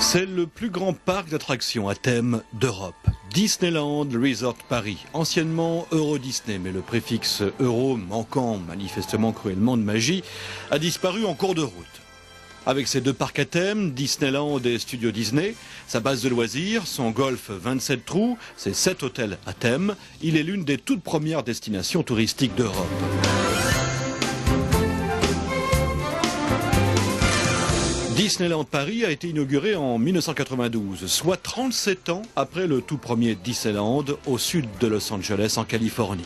C'est le plus grand parc d'attractions à thème d'Europe. Disneyland Resort Paris, anciennement Euro Disney, mais le préfixe Euro, manquant manifestement cruellement de magie, a disparu en cours de route. Avec ses deux parcs à thème, Disneyland et Studio Disney, sa base de loisirs, son golf 27 trous, ses 7 hôtels à thème, il est l'une des toutes premières destinations touristiques d'Europe. Disneyland Paris a été inauguré en 1992, soit 37 ans après le tout premier Disneyland au sud de Los Angeles en Californie.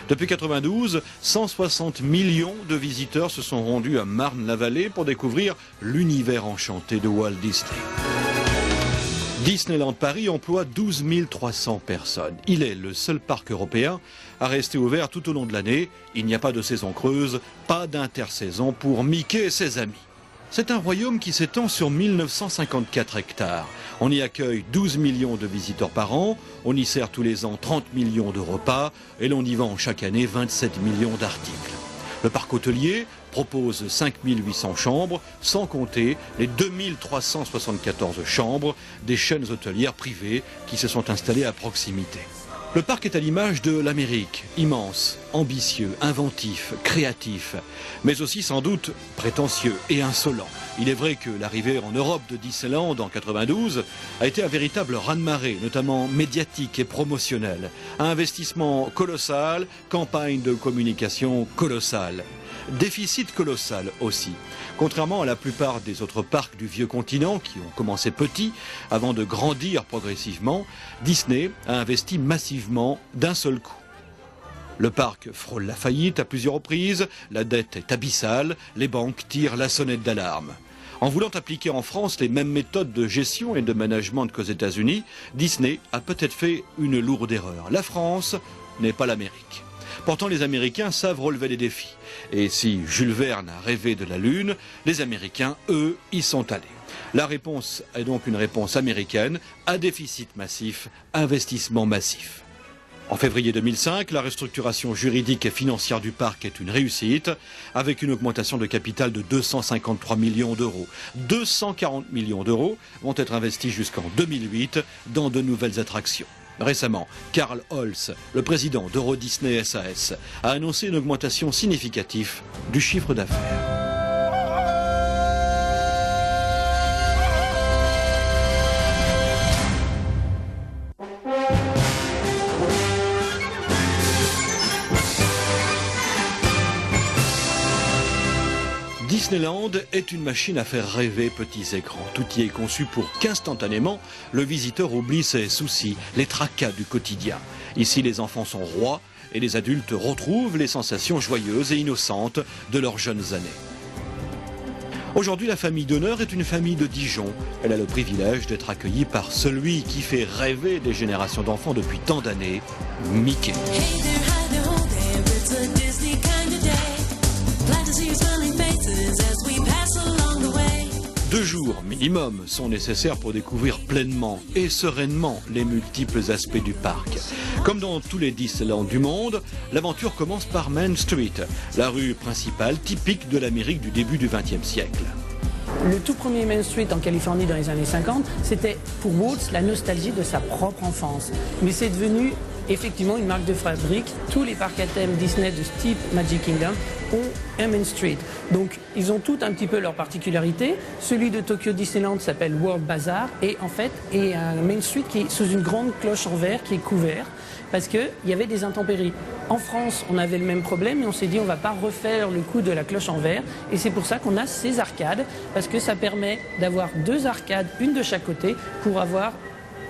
Depuis 1992, 160 millions de visiteurs se sont rendus à Marne-la-Vallée pour découvrir l'univers enchanté de Walt Disney. Disneyland Paris emploie 12 300 personnes. Il est le seul parc européen à rester ouvert tout au long de l'année. Il n'y a pas de saison creuse, pas d'intersaison pour Mickey et ses amis. C'est un royaume qui s'étend sur 1954 hectares. On y accueille 12 millions de visiteurs par an, on y sert tous les ans 30 millions de repas et l'on y vend chaque année 27 millions d'articles. Le parc hôtelier propose 5 800 chambres, sans compter les 2 374 chambres des chaînes hôtelières privées qui se sont installées à proximité. Le parc est à l'image de l'Amérique, immense, ambitieux, inventif, créatif, mais aussi sans doute prétentieux et insolent. Il est vrai que l'arrivée en Europe de Disneyland en 92 a été un véritable raz-de-marée, notamment médiatique et promotionnel. Un investissement colossal, campagne de communication colossale. Déficit colossal aussi. Contrairement à la plupart des autres parcs du vieux continent qui ont commencé petits avant de grandir progressivement, Disney a investi massivement d'un seul coup. Le parc frôle la faillite à plusieurs reprises, la dette est abyssale, les banques tirent la sonnette d'alarme. En voulant appliquer en France les mêmes méthodes de gestion et de management qu'aux États-Unis, Disney a peut-être fait une lourde erreur. La France n'est pas l'Amérique. Pourtant, les Américains savent relever les défis. Et si Jules Verne a rêvé de la Lune, les Américains, eux, y sont allés. La réponse est donc une réponse américaine à déficit massif, investissement massif. En février 2005, la restructuration juridique et financière du parc est une réussite, avec une augmentation de capital de 253 millions d'euros. 240 millions d'euros vont être investis jusqu'en 2008 dans de nouvelles attractions. Récemment, Karl Holz, le président d'Euro Disney SAS, a annoncé une augmentation significative du chiffre d'affaires. Disneyland est une machine à faire rêver petits écrans. Tout y est conçu pour qu'instantanément, le visiteur oublie ses soucis, les tracas du quotidien. Ici, les enfants sont rois et les adultes retrouvent les sensations joyeuses et innocentes de leurs jeunes années. Aujourd'hui, la famille d'honneur est une famille de Dijon. Elle a le privilège d'être accueillie par celui qui fait rêver des générations d'enfants depuis tant d'années, Mickey. Deux jours minimum sont nécessaires pour découvrir pleinement et sereinement les multiples aspects du parc. Comme dans tous les Disneyland du monde, l'aventure commence par Main Street, la rue principale typique de l'Amérique du début du XXe siècle. Le tout premier Main Street en Californie dans les années 50, c'était pour Walt la nostalgie de sa propre enfance. Mais c'est devenu effectivement une marque de fabrique. Tous les parcs à thème Disney de ce type Magic Kingdom ont un Main Street. Donc ils ont tous un petit peu leur particularité. Celui de Tokyo Disneyland s'appelle World Bazaar et en fait est un Main Street qui est sous une grande cloche en verre qui est couvert parce qu'il y avait des intempéries. En France, on avait le même problème et on s'est dit on ne va pas refaire le coup de la cloche en verre et c'est pour ça qu'on a ces arcades parce que ça permet d'avoir deux arcades, une de chaque côté pour avoir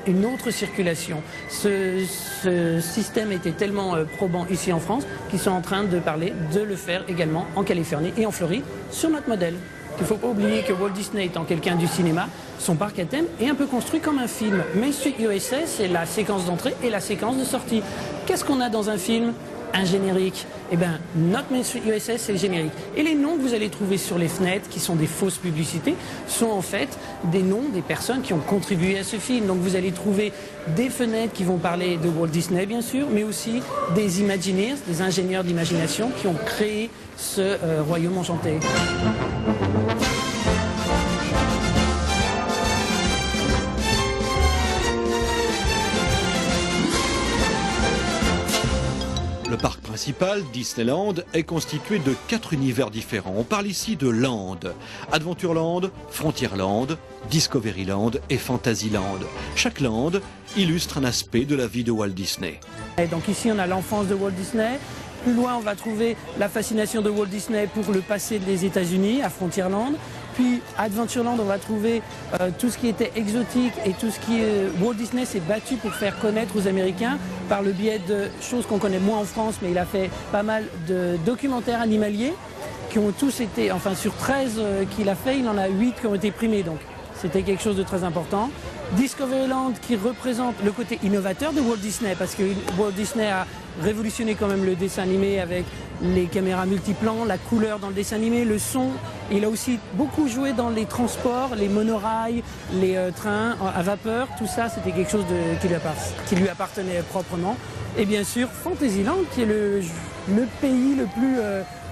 une autre circulation. Ce système était tellement probant ici en France qu'ils sont en train de parler de le faire également en Californie et en Floride sur notre modèle. Il ne faut pas oublier que Walt Disney étant quelqu'un du cinéma, son parc à thème est un peu construit comme un film. Main Street USA, c'est la séquence d'entrée et la séquence de sortie. Qu'est-ce qu'on a dans un film ? Un générique. Eh bien, notre Main Street USA, c'est le générique. Et les noms que vous allez trouver sur les fenêtres, qui sont des fausses publicités, sont en fait des noms des personnes qui ont contribué à ce film. Donc vous allez trouver des fenêtres qui vont parler de Walt Disney, bien sûr, mais aussi des Imagineers, des ingénieurs d'imagination qui ont créé ce royaume enchanté. Le parc principal, Disneyland, est constitué de 4 univers différents. On parle ici de Land, Adventureland, Frontierland, Discoveryland et Fantasyland. Chaque land illustre un aspect de la vie de Walt Disney. Et donc ici on a l'enfance de Walt Disney. Plus loin, on va trouver la fascination de Walt Disney pour le passé des États-Unis, à Frontierland. Puis, à Adventureland, on va trouver tout ce qui était exotique et tout ce qui Walt Disney s'est battu pour faire connaître aux Américains par le biais de choses qu'on connaît moins en France, mais il a fait pas mal de documentaires animaliers qui ont tous été, enfin sur 13 qu'il a fait, il en a 8 qui ont été primés. Donc, c'était quelque chose de très important. Discoveryland qui représente le côté innovateur de Walt Disney, parce que Walt Disney a révolutionné quand même le dessin animé avec les caméras multiplans, la couleur dans le dessin animé, le son. Il a aussi beaucoup joué dans les transports, les monorails, les trains à vapeur, tout ça c'était quelque chose qui lui appartenait proprement. Et bien sûr Fantasyland qui est le pays le plus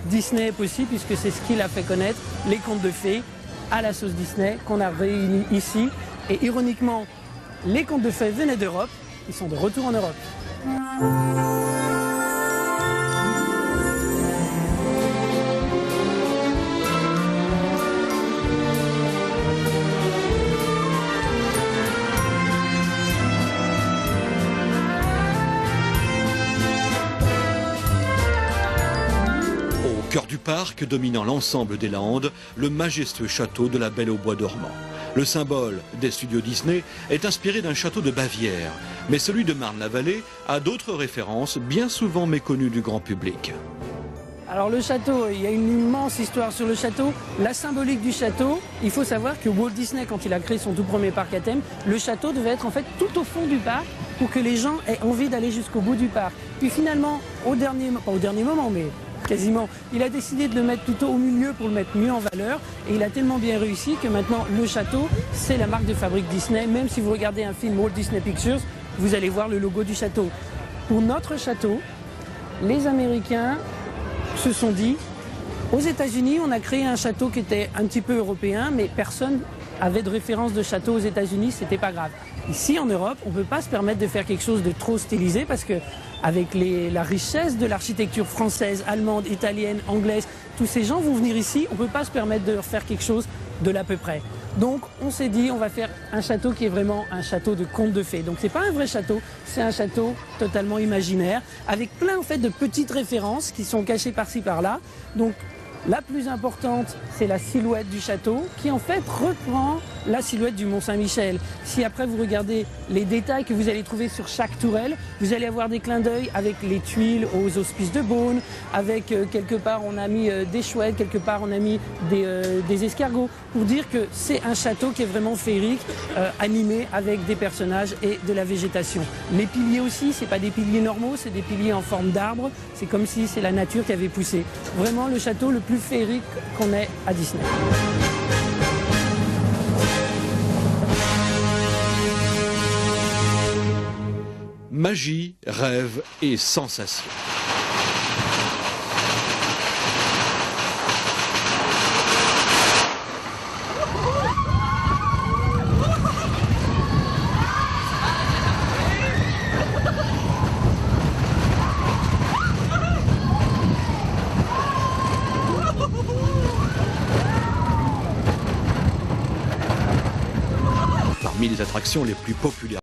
Disney possible, puisque c'est ce qu'il a fait connaître, les contes de fées à la sauce Disney qu'on a réunis ici. Et ironiquement, les contes de fées venaient d'Europe, ils sont de retour en Europe. Au cœur du parc, dominant l'ensemble des Landes, le majestueux château de la Belle au bois dormant. Le symbole des studios Disney est inspiré d'un château de Bavière, mais celui de Marne-la-Vallée a d'autres références bien souvent méconnues du grand public. Alors le château, il y a une immense histoire sur le château. La symbolique du château, il faut savoir que Walt Disney, quand il a créé son tout premier parc à thème, le château devait être en fait tout au fond du parc pour que les gens aient envie d'aller jusqu'au bout du parc. Puis finalement, pas au dernier moment, mais quasiment, il a décidé de le mettre plutôt au milieu pour le mettre mieux en valeur. Et il a tellement bien réussi que maintenant, le château, c'est la marque de fabrique Disney. Même si vous regardez un film Walt Disney Pictures, vous allez voir le logo du château. Pour notre château, les Américains se sont dit, aux États-Unis, on a créé un château qui était un petit peu européen, mais personne avait de référence de château aux États-Unis, c'était pas grave. Ici, en Europe, on ne peut pas se permettre de faire quelque chose de trop stylisé parce que avec la richesse de l'architecture française, allemande, italienne, anglaise, tous ces gens vont venir ici, on ne peut pas se permettre de faire quelque chose de l'à peu près. Donc on s'est dit, on va faire un château qui est vraiment un château de conte de fées. Donc c'est pas un vrai château, c'est un château totalement imaginaire, avec plein en fait de petites références qui sont cachées par-ci par-là. Donc la plus importante, c'est la silhouette du château qui en fait reprend la silhouette du Mont-Saint-Michel. Si après vous regardez les détails que vous allez trouver sur chaque tourelle, vous allez avoir des clins d'œil avec les tuiles aux hospices de Beaune, avec quelque part on a mis des chouettes, quelque part on a mis des escargots, pour dire que c'est un château qui est vraiment féerique, animé avec des personnages et de la végétation. Les piliers aussi, c'est pas des piliers normaux, c'est des piliers en forme d'arbre, c'est comme si c'est la nature qui avait poussé. Vraiment le château le plus féerique qu'on ait à Disney. Magie, rêve et sensation. Parmi les attractions les plus populaires